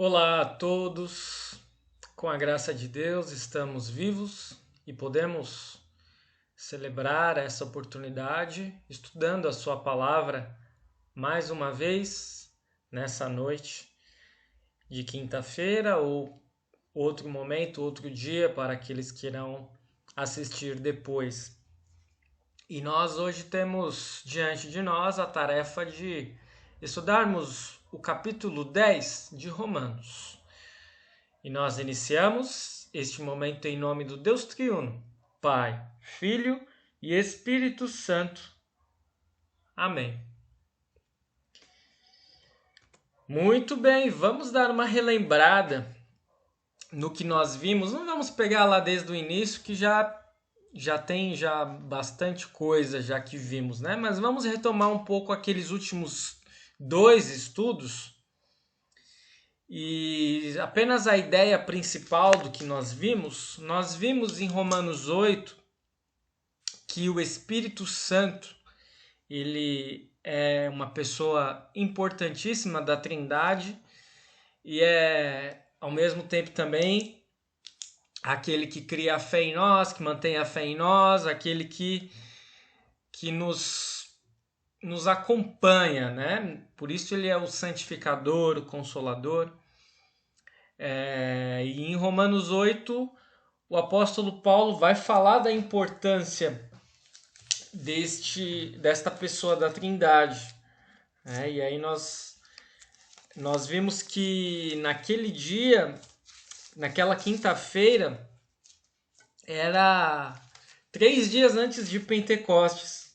Olá a todos, com a graça de Deus estamos vivos e podemos celebrar essa oportunidade estudando a Sua palavra mais uma vez nessa noite de quinta-feira ou outro momento, outro dia para aqueles que irão assistir depois. E nós hoje temos diante de nós a tarefa de estudarmos o capítulo 10 de Romanos. E nós iniciamos este momento em nome do Deus Triuno, Pai, Filho e Espírito Santo. Amém. Muito bem, vamos dar uma relembrada no que nós vimos. Não vamos pegar lá desde o início, que já tem bastante coisa já que vimos, né? Mas vamos retomar um pouco aqueles últimos dois estudos. E apenas a ideia principal do que nós vimos em Romanos 8 que o Espírito Santo ele é uma pessoa importantíssima da Trindade e é ao mesmo tempo também aquele que cria a fé em nós, que mantém a fé em nós, aquele que nos acompanha, né? Por isso ele é o santificador, o consolador. E em Romanos 8, o apóstolo Paulo vai falar da importância desta pessoa da Trindade. E aí nós vimos que naquele dia, naquela quinta-feira, era 3 dias antes de Pentecostes.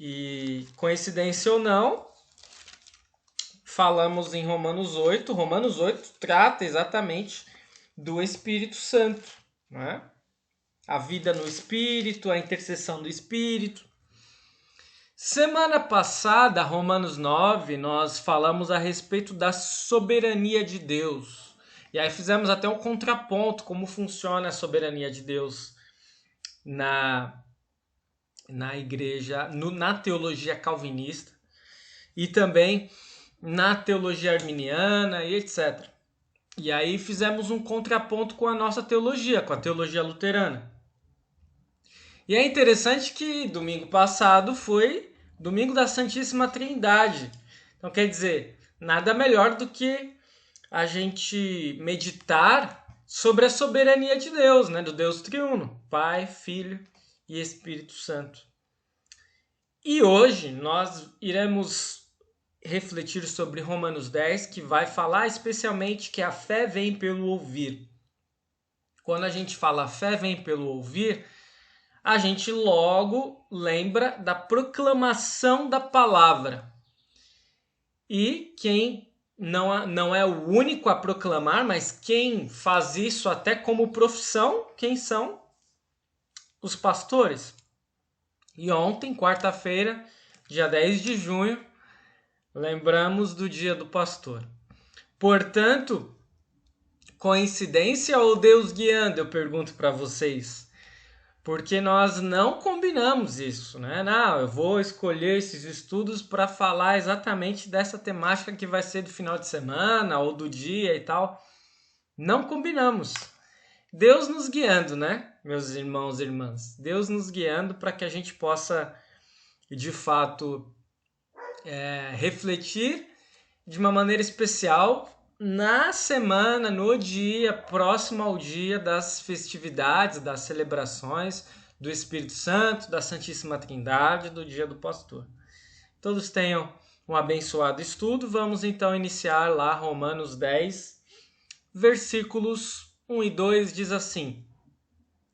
E coincidência ou não, falamos em Romanos 8. Romanos 8 trata exatamente do Espírito Santo, né? A vida no Espírito, a intercessão do Espírito. Semana passada, Romanos 9, nós falamos a respeito da soberania de Deus. E aí fizemos até um contraponto, como funciona a soberania de Deus na igreja, na teologia calvinista e também na teologia arminiana e etc. E aí fizemos um contraponto com a nossa teologia, com a teologia luterana. E é interessante que domingo passado foi domingo da Santíssima Trindade. Então quer dizer, nada melhor do que a gente meditar sobre a soberania de Deus, né? Do Deus Triuno, Pai, Filho e Espírito Santo. E hoje nós iremos refletir sobre Romanos 10, que vai falar especialmente que a fé vem pelo ouvir. Quando a gente fala fé vem pelo ouvir, a gente logo lembra da proclamação da palavra. E quem não é o único a proclamar, mas quem faz isso até como profissão, quem são? Os pastores. E ontem, quarta-feira, dia 10 de junho, lembramos do dia do pastor. Portanto, coincidência ou Deus guiando, eu pergunto para vocês. Porque nós não combinamos isso, né? Não, eu vou escolher esses estudos para falar exatamente dessa temática que vai ser do final de semana ou do dia e tal. Não combinamos. Deus nos guiando, né, meus irmãos e irmãs? Deus nos guiando para que a gente possa, de fato, refletir de uma maneira especial na semana, no dia, próximo ao dia das festividades, das celebrações do Espírito Santo, da Santíssima Trindade, do dia do pastor. Todos tenham um abençoado estudo. Vamos então iniciar lá Romanos 10, versículos 1 e 2 diz assim: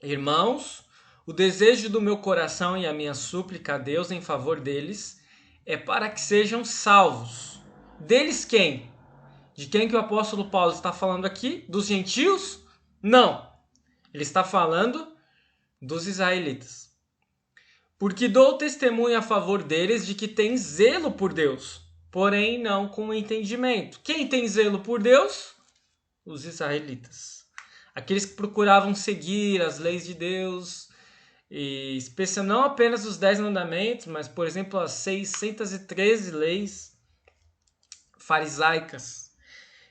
Irmãos, o desejo do meu coração e a minha súplica a Deus em favor deles é para que sejam salvos. Deles quem? De quem que o apóstolo Paulo está falando aqui? Dos gentios? Não. Ele está falando dos israelitas. Porque dou testemunho a favor deles de que têm zelo por Deus, porém não com entendimento. Quem tem zelo por Deus? Os israelitas. Aqueles que procuravam seguir as leis de Deus, e não apenas os 10 mandamentos, mas, por exemplo, as 613 leis farisaicas.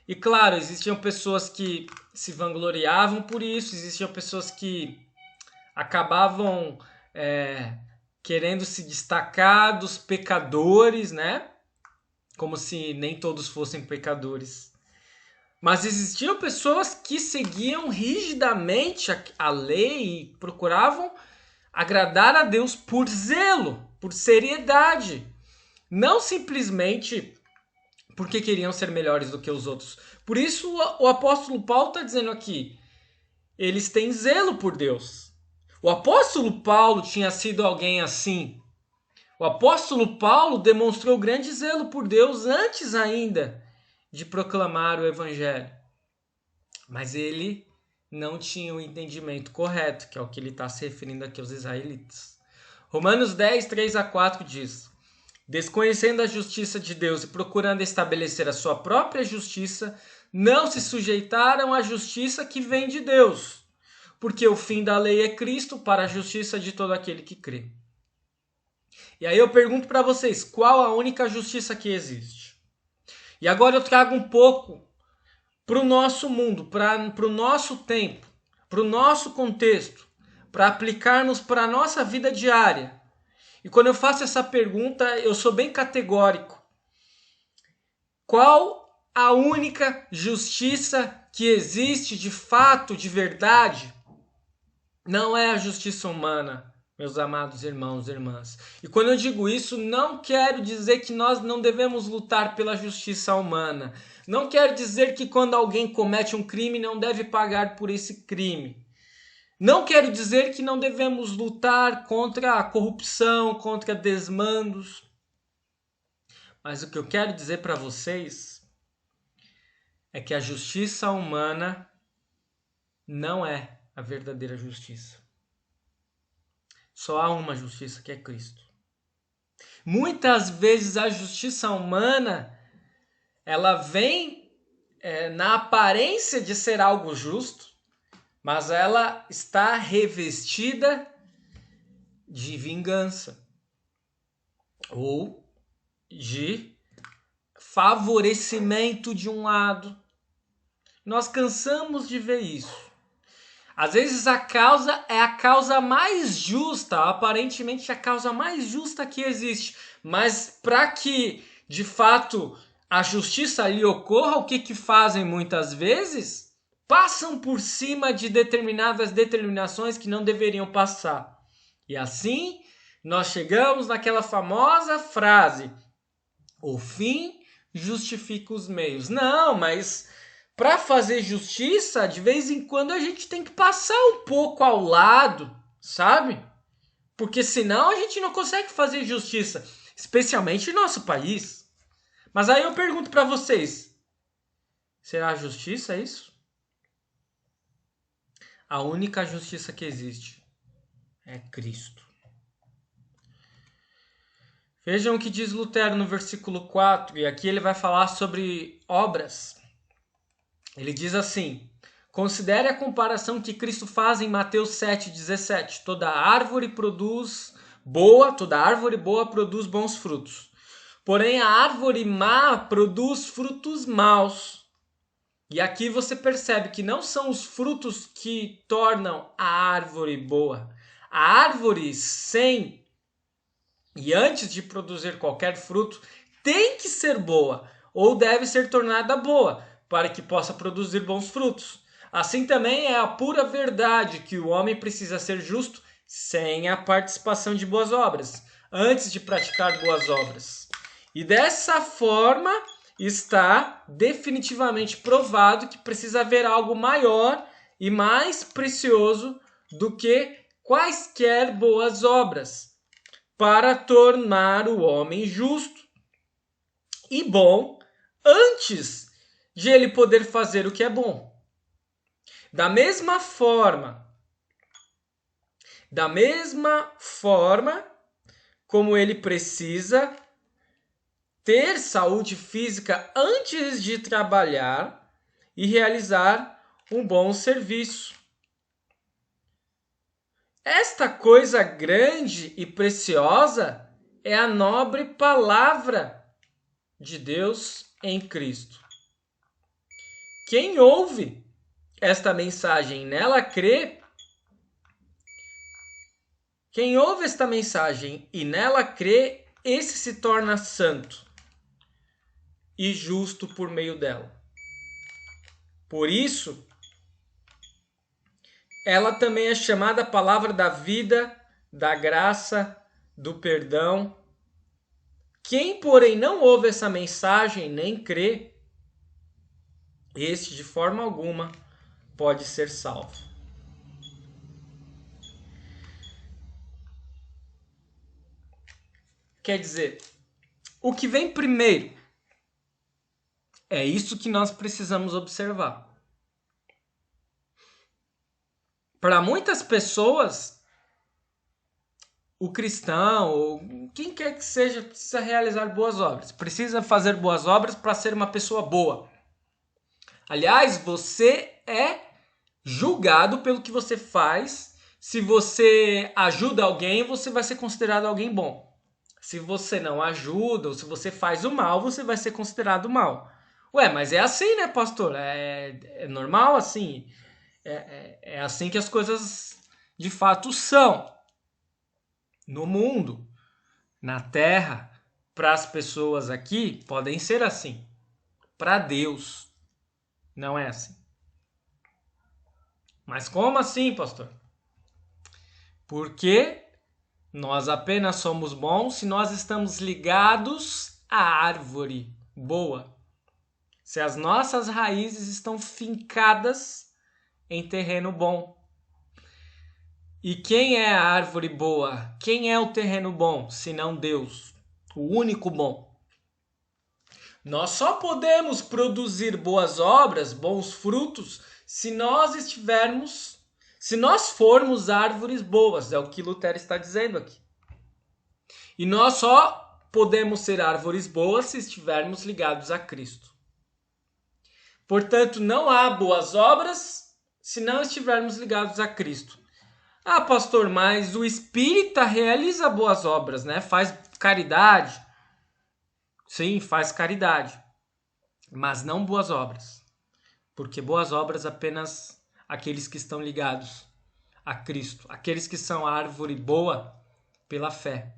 E claro, existiam pessoas que se vangloriavam por isso, existiam pessoas que acabavam querendo se destacar dos pecadores, né? Como se nem todos fossem pecadores. Mas existiam pessoas que seguiam rigidamente a lei e procuravam agradar a Deus por zelo, por seriedade. Não simplesmente porque queriam ser melhores do que os outros. Por isso o apóstolo Paulo está dizendo aqui, eles têm zelo por Deus. O apóstolo Paulo tinha sido alguém assim. O apóstolo Paulo demonstrou grande zelo por Deus antes ainda de proclamar o evangelho. Mas ele não tinha o entendimento correto, que é o que ele está se referindo aqui aos israelitas. Romanos 10, 3-4 diz: desconhecendo a justiça de Deus e procurando estabelecer a sua própria justiça, não se sujeitaram à justiça que vem de Deus, porque o fim da lei é Cristo para a justiça de todo aquele que crê. E aí eu pergunto para vocês, qual a única justiça que existe? E agora eu trago um pouco para o nosso mundo, para o nosso tempo, para o nosso contexto, para aplicarmos para a nossa vida diária. E quando eu faço essa pergunta, eu sou bem categórico. Qual a única justiça que existe de fato, de verdade? Não é a justiça humana, meus amados irmãos e irmãs. E quando eu digo isso, não quero dizer que nós não devemos lutar pela justiça humana. Não quero dizer que quando alguém comete um crime não deve pagar por esse crime. Não quero dizer que não devemos lutar contra a corrupção, contra desmandos. Mas o que eu quero dizer para vocês é que a justiça humana não é a verdadeira justiça. Só há uma justiça, que é Cristo. Muitas vezes a justiça humana, ela vem na aparência de ser algo justo, mas ela está revestida de vingança ou de favorecimento de um lado. Nós cansamos de ver isso. Às vezes a causa é a causa mais justa, aparentemente a causa mais justa que existe. Mas para que, de fato, a justiça ali ocorra, o que fazem muitas vezes? Passam por cima de determinadas determinações que não deveriam passar. E assim, nós chegamos naquela famosa frase: o fim justifica os meios. Não, mas para fazer justiça, de vez em quando a gente tem que passar um pouco ao lado, sabe? Porque senão a gente não consegue fazer justiça, especialmente em nosso país. Mas aí eu pergunto para vocês, será justiça isso? A única justiça que existe é Cristo. Vejam o que diz Lutero no versículo 4, e aqui ele vai falar sobre obras. Ele diz assim: considere a comparação que Cristo faz em Mateus 7,17. Toda árvore boa produz bons frutos. Porém, a árvore má produz frutos maus. E aqui você percebe que não são os frutos que tornam a árvore boa. A árvore sem e antes de produzir qualquer fruto tem que ser boa ou deve ser tornada boa, para que possa produzir bons frutos. Assim também é a pura verdade que o homem precisa ser justo sem a participação de boas obras, antes de praticar boas obras. E dessa forma está definitivamente provado que precisa haver algo maior e mais precioso do que quaisquer boas obras para tornar o homem justo e bom antes de ele poder fazer o que é bom. Da mesma forma como ele precisa ter saúde física antes de trabalhar e realizar um bom serviço. Esta coisa grande e preciosa é a nobre palavra de Deus em Cristo. Quem ouve esta mensagem e nela crê, esse se torna santo e justo por meio dela. Por isso, ela também é chamada palavra da vida, da graça, do perdão. Quem, porém, não ouve essa mensagem nem crê, este de forma alguma pode ser salvo. Quer dizer, o que vem primeiro é isso que nós precisamos observar. Para muitas pessoas, o cristão, ou quem quer que seja, precisa realizar boas obras. Precisa fazer boas obras para ser uma pessoa boa. Aliás, você é julgado pelo que você faz. Se você ajuda alguém, você vai ser considerado alguém bom. Se você não ajuda, ou se você faz o mal, você vai ser considerado mal. Ué, mas é assim, né, pastor? É normal assim. É assim que as coisas de fato são. No mundo, na terra, para as pessoas aqui, podem ser assim. Para Deus, não é assim. Mas como assim, pastor? Porque nós apenas somos bons se nós estamos ligados à árvore boa. Se as nossas raízes estão fincadas em terreno bom. E quem é a árvore boa? Quem é o terreno bom, senão Deus, o único bom? Nós só podemos produzir boas obras, bons frutos, se nós formos árvores boas, é o que Lutero está dizendo aqui. E nós só podemos ser árvores boas se estivermos ligados a Cristo. Portanto, não há boas obras se não estivermos ligados a Cristo. Ah, pastor, mas o espírita realiza boas obras, né? Faz caridade. Sim, faz caridade. Mas não boas obras. Porque boas obras apenas aqueles que estão ligados a Cristo. Aqueles que são a árvore boa pela fé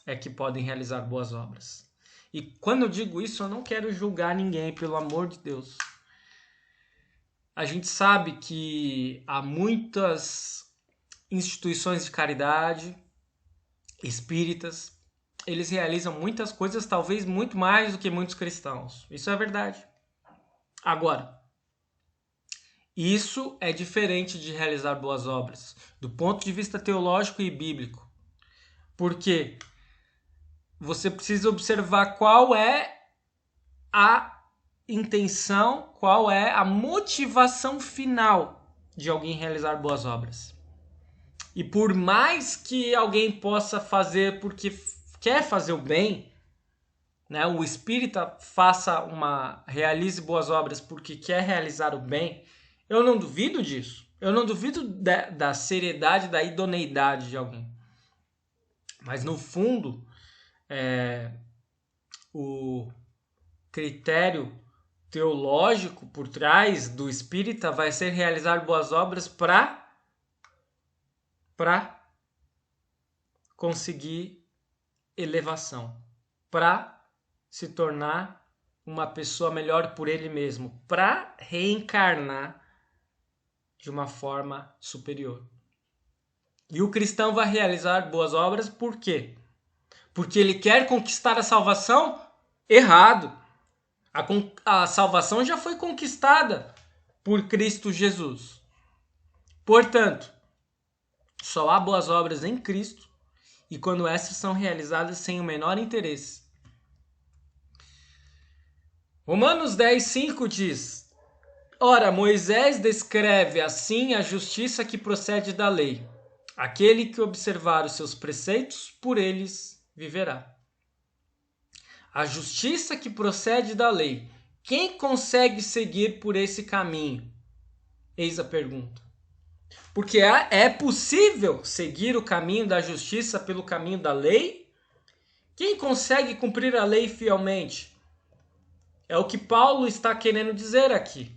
é que podem realizar boas obras. E quando eu digo isso, eu não quero julgar ninguém, pelo amor de Deus. A gente sabe que há muitas instituições de caridade, espíritas, eles realizam muitas coisas, talvez muito mais do que muitos cristãos. Isso é verdade. Agora, isso é diferente de realizar boas obras, do ponto de vista teológico e bíblico. Porque você precisa observar qual é a intenção, qual é a motivação final de alguém realizar boas obras. E por mais que alguém possa fazer porque quer fazer o bem, né? O espírita realize boas obras porque quer realizar o bem, eu não duvido disso. Eu não duvido da seriedade, da idoneidade de alguém. Mas no fundo, o critério teológico por trás do espírita vai ser realizar boas obras para conseguir elevação, para se tornar uma pessoa melhor por ele mesmo, para reencarnar de uma forma superior. E o cristão vai realizar boas obras por quê? Porque ele quer conquistar a salvação? Errado. A salvação já foi conquistada por Cristo Jesus. Portanto, só há boas obras em Cristo e quando essas são realizadas sem o menor interesse. Romanos 10:5 diz: Ora, Moisés descreve assim a justiça que procede da lei. Aquele que observar os seus preceitos, por eles viverá. A justiça que procede da lei. Quem consegue seguir por esse caminho? Eis a pergunta. Porque é possível seguir o caminho da justiça pelo caminho da lei? Quem consegue cumprir a lei fielmente? É o que Paulo está querendo dizer aqui.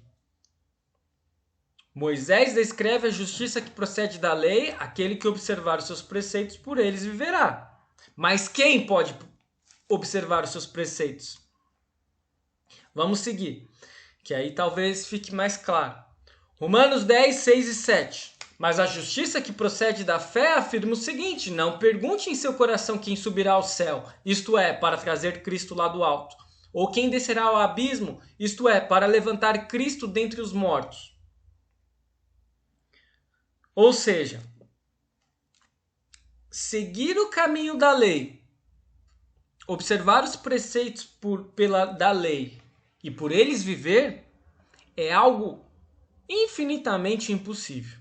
Moisés descreve a justiça que procede da lei, aquele que observar os seus preceitos, por eles viverá. Mas quem pode observar os seus preceitos? Vamos seguir, que aí talvez fique mais claro. Romanos 10, 6 e 7. Mas a justiça que procede da fé afirma o seguinte: não pergunte em seu coração quem subirá ao céu, isto é, para trazer Cristo lá do alto, ou quem descerá ao abismo, isto é, para levantar Cristo dentre os mortos. Ou seja, seguir o caminho da lei, observar os preceitos da lei e por eles viver é algo infinitamente impossível.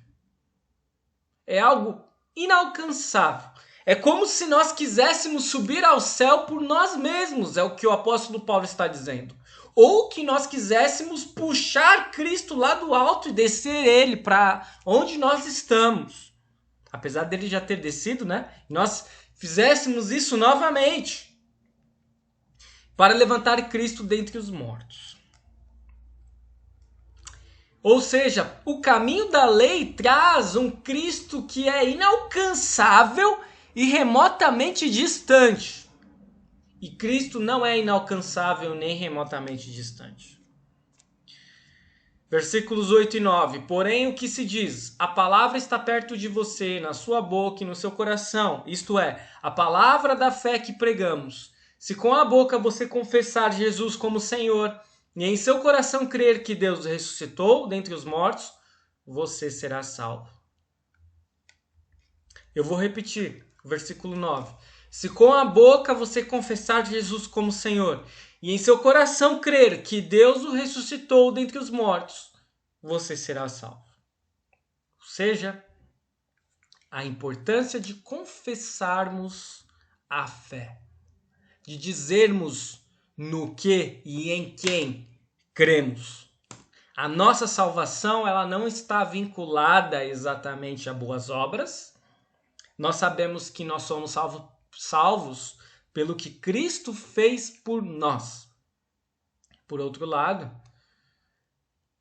É algo inalcançável. É como se nós quiséssemos subir ao céu por nós mesmos, é o que o apóstolo Paulo está dizendo. Ou que nós quiséssemos puxar Cristo lá do alto e descer ele para onde nós estamos. Apesar dele já ter descido, né? Nós fizéssemos isso novamente para levantar Cristo dentre os mortos. Ou seja, o caminho da lei traz um Cristo que é inalcançável e remotamente distante. E Cristo não é inalcançável nem remotamente distante. Versículos 8 e 9. Porém, o que se diz? A palavra está perto de você, na sua boca e no seu coração. Isto é, a palavra da fé que pregamos. Se com a boca você confessar Jesus como Senhor e em seu coração crer que Deus ressuscitou dentre os mortos, você será salvo. Eu vou repetir, versículo 9. Se com a boca você confessar Jesus como Senhor e em seu coração crer que Deus o ressuscitou dentre os mortos, você será salvo. Ou seja, a importância de confessarmos a fé, de dizermos no que e em quem cremos. A nossa salvação, ela não está vinculada exatamente a boas obras. Nós sabemos que nós somos salvos pelo que Cristo fez por nós. Por outro lado,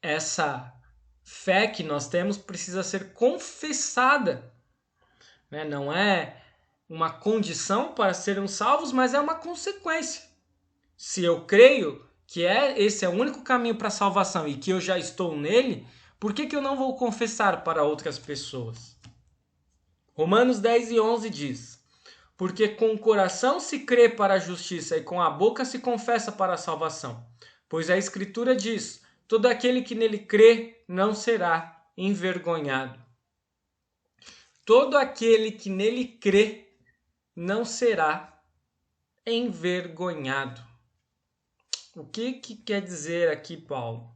essa fé que nós temos precisa ser confessada, né? Não é uma condição para sermos salvos, mas é uma consequência. Se eu creio que esse é o único caminho para a salvação e que eu já estou nele, por que eu não vou confessar para outras pessoas? Romanos 10 e 11 diz: porque com o coração se crê para a justiça e com a boca se confessa para a salvação. Pois a Escritura diz: todo aquele que nele crê não será envergonhado. Todo aquele que nele crê não será envergonhado. O que quer dizer aqui Paulo?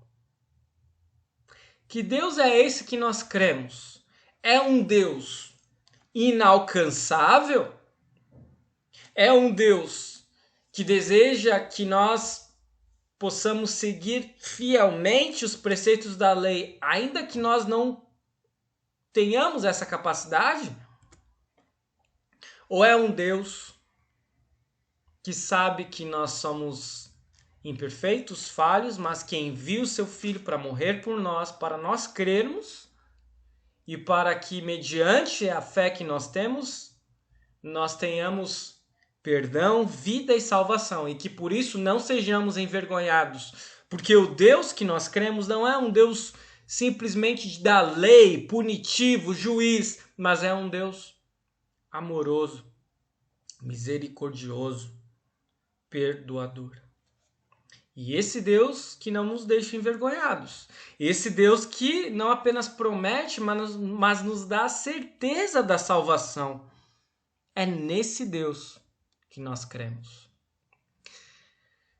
Que Deus é esse que nós cremos? É um Deus inalcançável? É um Deus que deseja que nós possamos seguir fielmente os preceitos da lei, ainda que nós não tenhamos essa capacidade? Ou é um Deus que sabe que nós somos imperfeitos, falhos, mas que envia o seu Filho para morrer por nós, para nós crermos e para que, mediante a fé que nós temos, nós tenhamos perdão, vida e salvação, e que por isso não sejamos envergonhados, porque o Deus que nós cremos não é um Deus simplesmente da lei, punitivo, juiz, mas é um Deus amoroso, misericordioso, perdoador. E esse Deus que não nos deixa envergonhados. Esse Deus que não apenas promete, mas nos dá a certeza da salvação. É nesse Deus que nós cremos.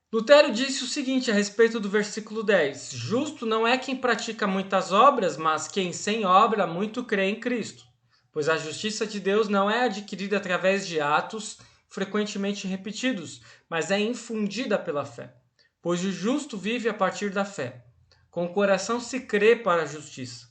Lutero disse o seguinte a respeito do versículo 10. Justo não é quem pratica muitas obras, mas quem sem obra muito crê em Cristo. Pois a justiça de Deus não é adquirida através de atos frequentemente repetidos, mas é infundida pela fé. Pois o justo vive a partir da fé. Com o coração se crê para a justiça.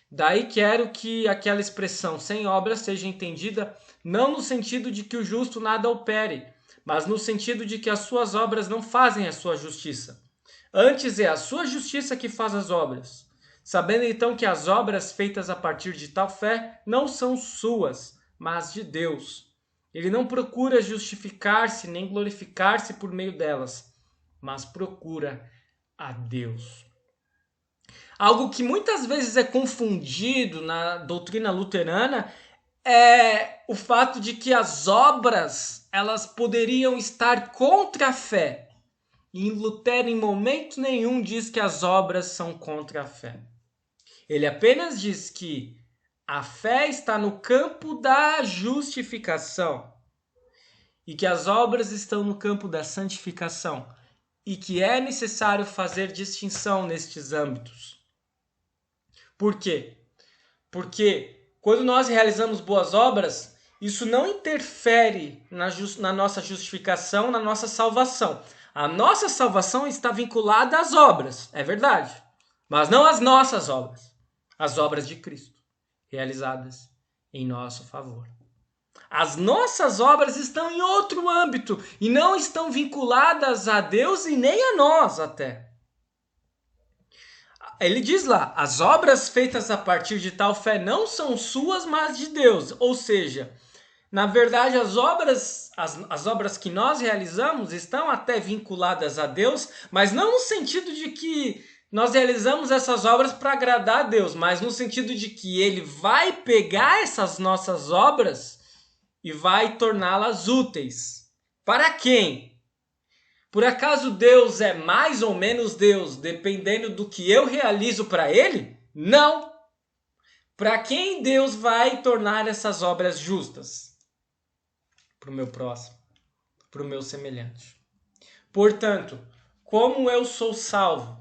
Daí quero que aquela expressão sem obras seja entendida não no sentido de que o justo nada opere, mas no sentido de que as suas obras não fazem a sua justiça. Antes é a sua justiça que faz as obras. Sabendo então que as obras feitas a partir de tal fé não são suas, mas de Deus. Ele não procura justificar-se nem glorificar-se por meio delas, mas procura a Deus. Algo que muitas vezes é confundido na doutrina luterana é o fato de que as obras elas poderiam estar contra a fé. E Lutero, em momento nenhum, diz que as obras são contra a fé. Ele apenas diz que a fé está no campo da justificação e que as obras estão no campo da santificação e que é necessário fazer distinção nestes âmbitos. Por quê? Porque quando nós realizamos boas obras, isso não interfere na nossa justificação, na nossa salvação. A nossa salvação está vinculada às obras, é verdade, mas não às nossas obras, as obras de Cristo, realizadas em nosso favor. As nossas obras estão em outro âmbito e não estão vinculadas a Deus e nem a nós até. Ele diz lá, as obras feitas a partir de tal fé não são suas, mas de Deus. Ou seja, na verdade, as obras que nós realizamos estão até vinculadas a Deus, mas não no sentido de que nós realizamos essas obras para agradar a Deus, mas no sentido de que Ele vai pegar essas nossas obras e vai torná-las úteis. Para quem? Por acaso Deus é mais ou menos Deus, dependendo do que eu realizo para Ele? Não! Para quem Deus vai tornar essas obras justas? Para o meu próximo, para o meu semelhante. Portanto, como eu sou salvo?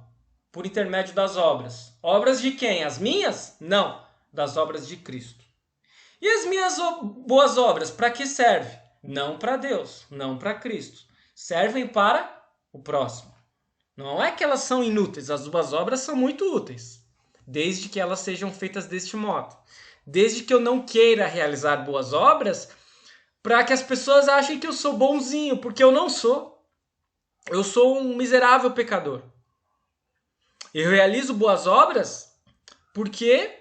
Por intermédio das obras. Obras de quem? As minhas? Não, das obras de Cristo. E as minhas boas obras, para que servem? Não para Deus, não para Cristo. Servem para o próximo. Não é que elas são inúteis, as boas obras são muito úteis, desde que elas sejam feitas deste modo. Desde que eu não queira realizar boas obras para que as pessoas achem que eu sou bonzinho, porque eu não sou. Eu sou um miserável pecador. Eu realizo boas obras porque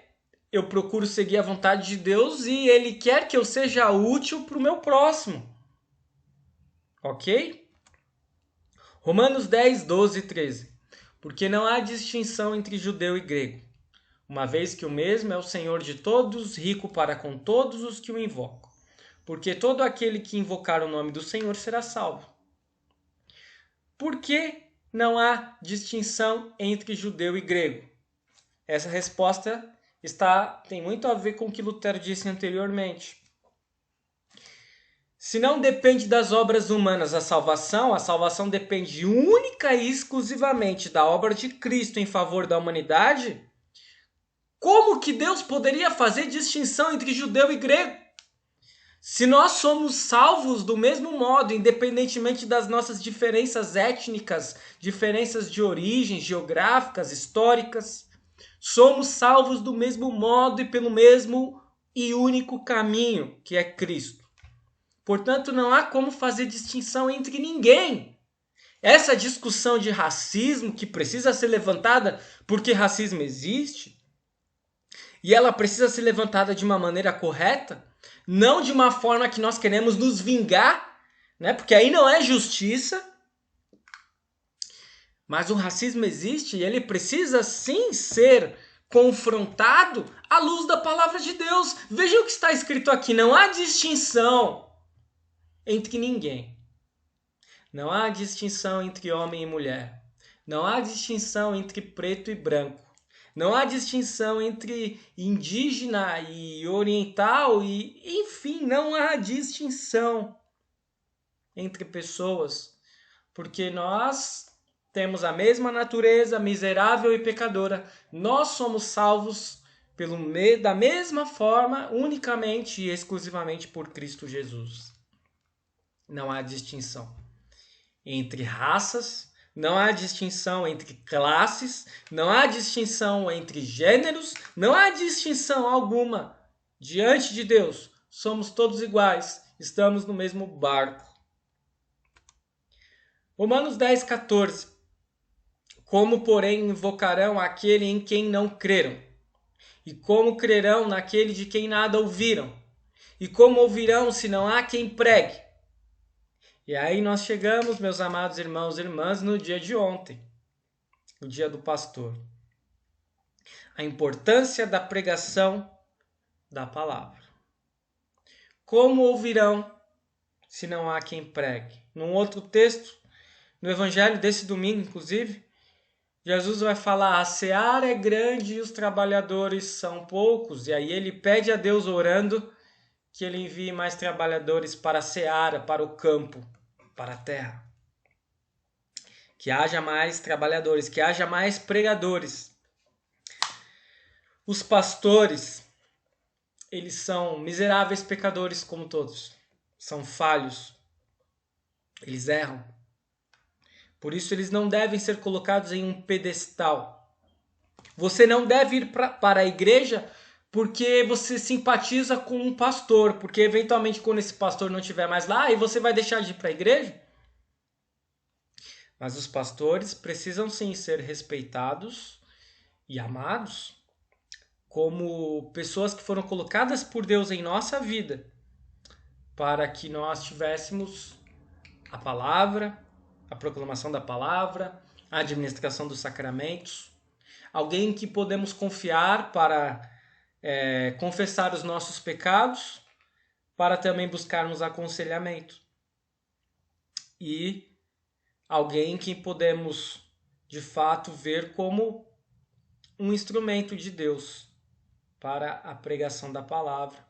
eu procuro seguir a vontade de Deus e Ele quer que eu seja útil para o meu próximo. Ok? Romanos 10, 12 e 13. Porque não há distinção entre judeu e grego, uma vez que o mesmo é o Senhor de todos, rico para com todos os que o invocam. Porque todo aquele que invocar o nome do Senhor será salvo. Por que não há distinção entre judeu e grego? Essa resposta tem muito a ver com o que Lutero disse anteriormente. Se não depende das obras humanas a salvação depende única e exclusivamente da obra de Cristo em favor da humanidade, como que Deus poderia fazer distinção entre judeu e grego? Se nós somos salvos do mesmo modo, independentemente das nossas diferenças étnicas, diferenças de origem, geográficas, históricas, somos salvos do mesmo modo e pelo mesmo e único caminho, que é Cristo. Portanto, não há como fazer distinção entre ninguém. Essa discussão de racismo que precisa ser levantada porque racismo existe, e ela precisa ser levantada de uma maneira correta, não de uma forma que nós queremos nos vingar, né? Porque aí não é justiça. Mas o racismo existe e ele precisa sim ser confrontado à luz da palavra de Deus. Veja o que está escrito aqui. Não há distinção entre ninguém. Não há distinção entre homem e mulher. Não há distinção entre preto e branco. Não há distinção entre indígena e oriental e, enfim, não há distinção entre pessoas, porque nós temos a mesma natureza, miserável e pecadora. Nós somos salvos da mesma forma, unicamente e exclusivamente por Cristo Jesus. Não há distinção entre raças, não há distinção entre classes, não há distinção entre gêneros, não há distinção alguma. Diante de Deus, somos todos iguais, estamos no mesmo barco. Romanos 10, 14. Como, porém, invocarão aquele em quem não creram? E como crerão naquele de quem nada ouviram? E como ouvirão se não há quem pregue? E aí nós chegamos, meus amados irmãos e irmãs, no dia de ontem, o dia do pastor. A importância da pregação da palavra. Como ouvirão se não há quem pregue? Num outro texto, no evangelho desse domingo, inclusive, Jesus vai falar: a seara é grande e os trabalhadores são poucos. E aí ele pede a Deus, orando, que ele envie mais trabalhadores para a seara, para o campo, para a terra. Que haja mais trabalhadores, que haja mais pregadores. Os pastores, eles são miseráveis pecadores como todos. São falhos. Eles erram. Por isso eles não devem ser colocados em um pedestal. Você não deve ir para a igreja porque você simpatiza com um pastor, porque eventualmente quando esse pastor não estiver mais lá, aí você vai deixar de ir para a igreja. Mas os pastores precisam sim ser respeitados e amados como pessoas que foram colocadas por Deus em nossa vida para que nós tivéssemos a palavra, a proclamação da palavra, a administração dos sacramentos, alguém que podemos confiar para confessar os nossos pecados, para também buscarmos aconselhamento. E alguém que podemos, de fato, ver como um instrumento de Deus para a pregação da palavra.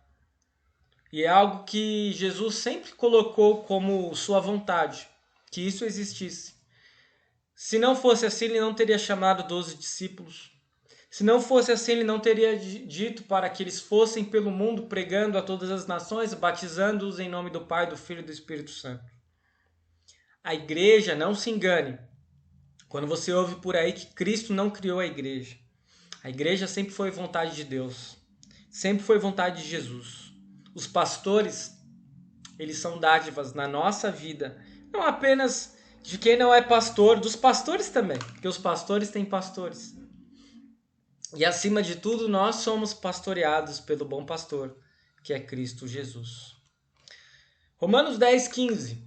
E é algo que Jesus sempre colocou como sua vontade, que isso existisse. Se não fosse assim, ele não teria chamado 12 discípulos. Se não fosse assim, ele não teria dito para que eles fossem pelo mundo pregando a todas as nações, batizando-os em nome do Pai, do Filho e do Espírito Santo. A igreja, não se engane, quando você ouve por aí que Cristo não criou a igreja sempre foi vontade de Deus, sempre foi vontade de Jesus. Os pastores, eles são dádivas na nossa vida, não apenas de quem não é pastor, dos pastores também, porque os pastores têm pastores. E acima de tudo, nós somos pastoreados pelo bom pastor, que é Cristo Jesus. Romanos 10:15.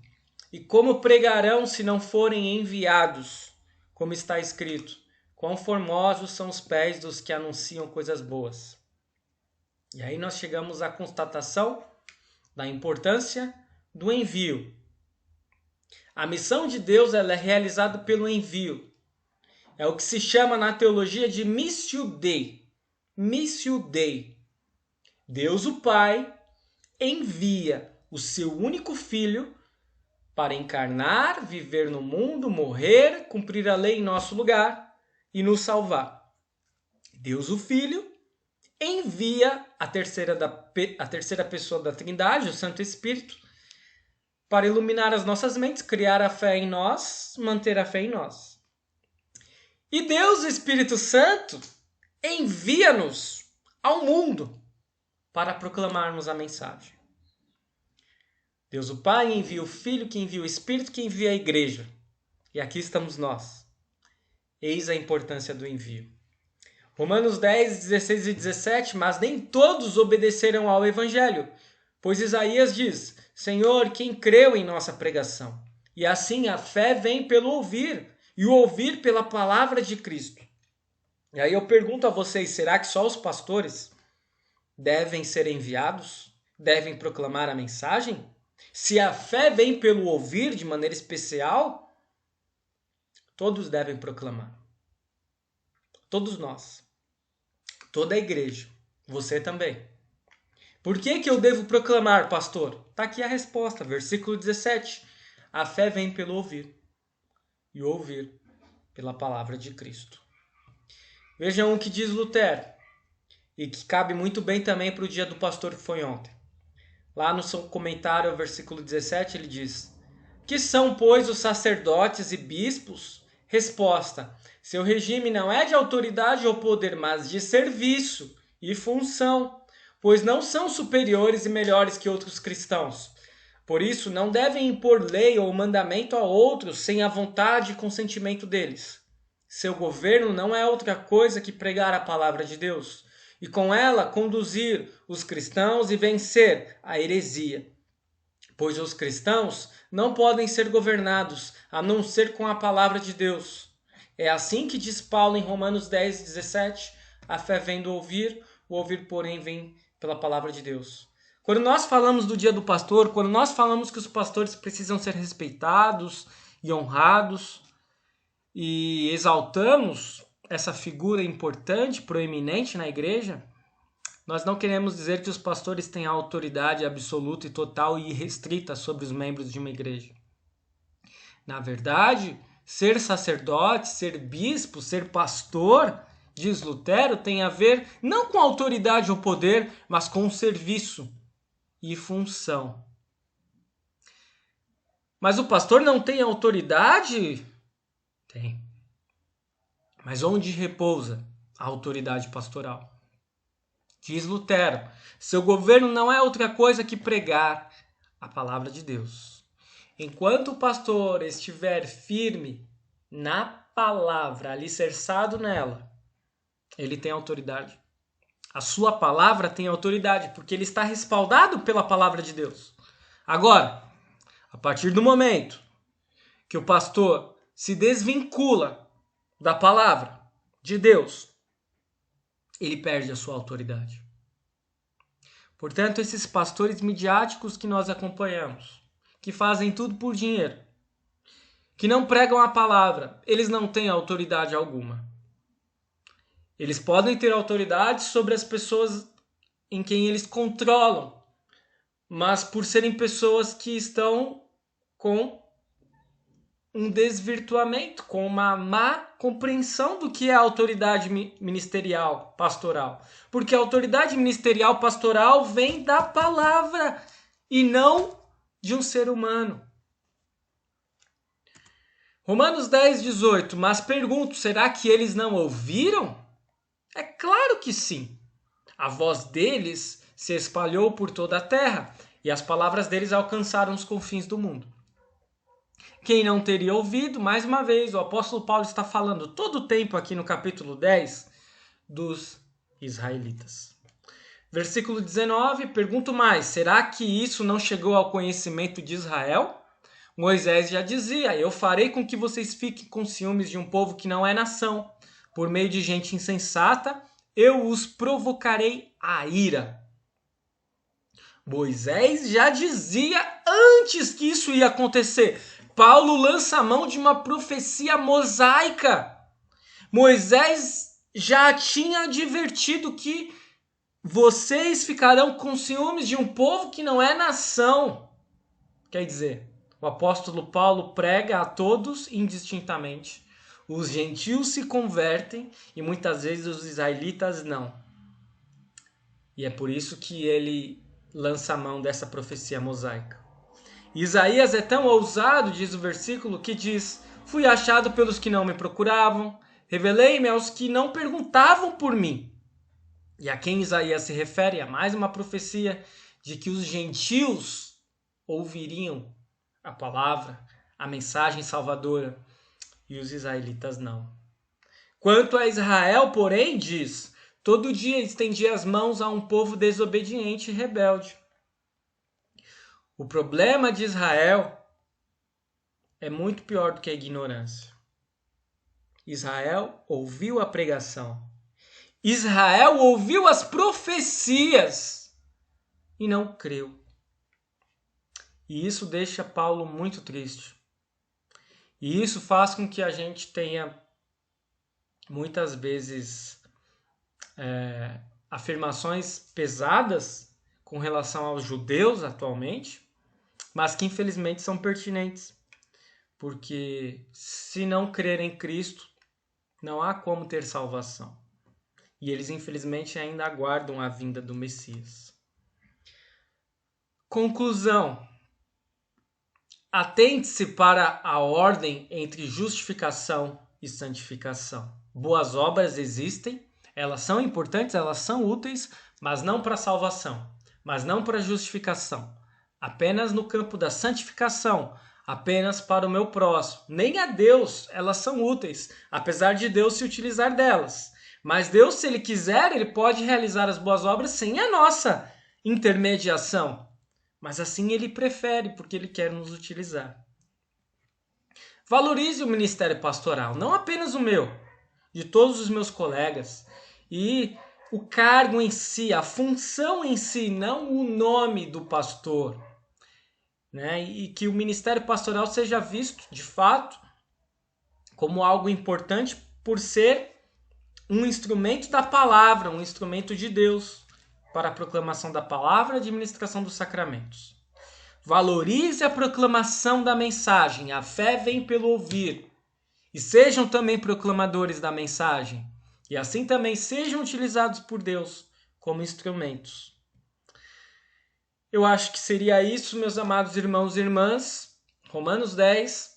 E como pregarão se não forem enviados? Como está escrito: quão formosos são os pés dos que anunciam coisas boas. E aí nós chegamos à constatação da importância do envio. A missão de Deus ela é realizada pelo envio. É o que se chama na teologia de Missio Dei. Missio Dei. Deus o Pai envia o seu único Filho para encarnar, viver no mundo, morrer, cumprir a lei em nosso lugar e nos salvar. Deus o Filho envia a terceira pessoa da Trindade, o Santo Espírito, para iluminar as nossas mentes, criar a fé em nós, manter a fé em nós. E Deus, o Espírito Santo, envia-nos ao mundo para proclamarmos a mensagem. Deus o Pai envia o Filho, que envia o Espírito, que envia a Igreja. E aqui estamos nós. Eis a importância do envio. Romanos 10, 16 e 17, mas nem todos obedeceram ao Evangelho, pois Isaías diz: Senhor, quem creu em nossa pregação? E assim a fé vem pelo ouvir, e o ouvir pela palavra de Cristo. E aí eu pergunto a vocês, será que só os pastores devem ser enviados? Devem proclamar a mensagem? Se a fé vem pelo ouvir de maneira especial, todos devem proclamar. Todos nós. Toda a igreja. Você também. Por que eu devo proclamar, pastor? Está aqui a resposta, versículo 17. A fé vem pelo ouvir. E ouvir pela palavra de Cristo. Vejam o que diz Lutero. E que cabe muito bem também para o dia do pastor que foi ontem. Lá no seu comentário, versículo 17, ele diz: que são, pois, os sacerdotes e bispos? Resposta: seu regime não é de autoridade ou poder, mas de serviço e função, pois não são superiores e melhores que outros cristãos. Por isso, não devem impor lei ou mandamento a outros sem a vontade e consentimento deles. Seu governo não é outra coisa que pregar a palavra de Deus e com ela conduzir os cristãos e vencer a heresia. Pois os cristãos não podem ser governados a não ser com a palavra de Deus. É assim que diz Paulo em Romanos 10:17, a fé vem do ouvir, o ouvir, porém, vem pela palavra de Deus. Quando nós falamos do dia do pastor, quando nós falamos que os pastores precisam ser respeitados e honrados e exaltamos essa figura importante, proeminente na igreja, nós não queremos dizer que os pastores têm autoridade absoluta e total e irrestrita sobre os membros de uma igreja. Na verdade, ser sacerdote, ser bispo, ser pastor, diz Lutero, tem a ver não com autoridade ou poder, mas com serviço e função. Mas o pastor não tem autoridade? Tem. Mas onde repousa a autoridade pastoral? Diz Lutero, seu governo não é outra coisa que pregar a palavra de Deus. Enquanto o pastor estiver firme na palavra, alicerçado nela, ele tem autoridade. A sua palavra tem autoridade, porque ele está respaldado pela palavra de Deus. Agora, a partir do momento que o pastor se desvincula da palavra de Deus, ele perde a sua autoridade. Portanto, esses pastores midiáticos que nós acompanhamos, que fazem tudo por dinheiro, que não pregam a palavra, eles não têm autoridade alguma. Eles podem ter autoridade sobre as pessoas em quem eles controlam, mas por serem pessoas que estão com um desvirtuamento, com uma má compreensão do que é a autoridade ministerial, pastoral. Porque a autoridade ministerial, pastoral vem da palavra e não de um ser humano. Romanos 10:18. Mas pergunto, será que eles não ouviram? É claro que sim. A voz deles se espalhou por toda a terra e as palavras deles alcançaram os confins do mundo. Quem não teria ouvido, mais uma vez, o apóstolo Paulo está falando todo o tempo aqui no capítulo 10 dos israelitas. Versículo 19, pergunto mais, será que isso não chegou ao conhecimento de Israel? Moisés já dizia, eu farei com que vocês fiquem com ciúmes de um povo que não é nação. Por meio de gente insensata, eu os provocarei a ira. Moisés já dizia antes que isso ia acontecer. Paulo lança a mão de uma profecia mosaica. Moisés já tinha advertido que vocês ficarão com ciúmes de um povo que não é nação. Quer dizer, o apóstolo Paulo prega a todos indistintamente. Os gentios se convertem e muitas vezes os israelitas não. E é por isso que ele lança a mão dessa profecia mosaica. Isaías é tão ousado, diz o versículo, que diz, fui achado pelos que não me procuravam, revelei-me aos que não perguntavam por mim. E a quem Isaías se refere a mais uma profecia de que os gentios ouviriam a palavra, a mensagem salvadora, e os israelitas não. Quanto a Israel, porém, diz, todo dia estendia as mãos a um povo desobediente e rebelde. O problema de Israel é muito pior do que a ignorância. Israel ouviu a pregação. Israel ouviu as profecias e não creu. E isso deixa Paulo muito triste. E isso faz com que a gente tenha muitas vezes afirmações pesadas com relação aos judeus atualmente, mas que infelizmente são pertinentes, porque se não crer em Cristo, não há como ter salvação. E eles infelizmente ainda aguardam a vinda do Messias. Conclusão. Atente-se para a ordem entre justificação e santificação. Boas obras existem, elas são importantes, elas são úteis, mas não para a salvação, mas não para a justificação. Apenas no campo da santificação, apenas para o meu próximo. Nem a Deus elas são úteis, apesar de Deus se utilizar delas. Mas Deus, se Ele quiser, Ele pode realizar as boas obras sem a nossa intermediação. Mas assim Ele prefere, porque Ele quer nos utilizar. Valorize o ministério pastoral, não apenas o meu, de todos os meus colegas. E o cargo em si, a função em si, não o nome do pastor. Né? E que o ministério pastoral seja visto, de fato, como algo importante por ser um instrumento da palavra, um instrumento de Deus para a proclamação da palavra e a administração dos sacramentos. Valorize a proclamação da mensagem, a fé vem pelo ouvir. E sejam também proclamadores da mensagem, e assim também sejam utilizados por Deus como instrumentos. Eu acho que seria isso, meus amados irmãos e irmãs. Romanos 10.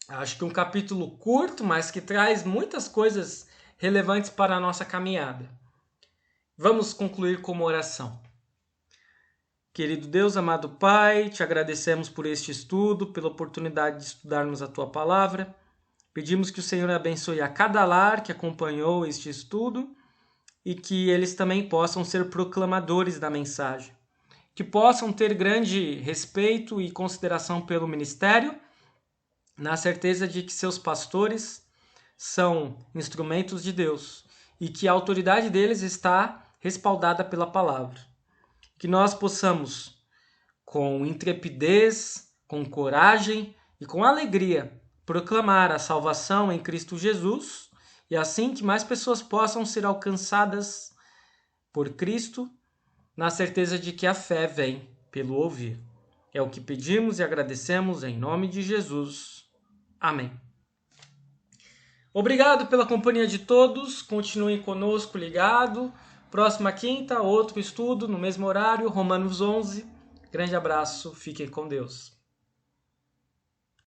Acho que um capítulo curto, mas que traz muitas coisas relevantes para a nossa caminhada. Vamos concluir com uma oração. Querido Deus, amado Pai, te agradecemos por este estudo, pela oportunidade de estudarmos a Tua Palavra. Pedimos que o Senhor abençoe a cada lar que acompanhou este estudo e que eles também possam ser proclamadores da mensagem. Que possam ter grande respeito e consideração pelo ministério, na certeza de que seus pastores são instrumentos de Deus e que a autoridade deles está respaldada pela palavra. Que nós possamos, com intrepidez, com coragem e com alegria, proclamar a salvação em Cristo Jesus e assim que mais pessoas possam ser alcançadas por Cristo, na certeza de que a fé vem pelo ouvir. É o que pedimos e agradecemos em nome de Jesus. Amém. Obrigado pela companhia de todos. Continuem conosco ligado. Próxima quinta, outro estudo no mesmo horário, Romanos 11. Grande abraço, fiquem com Deus.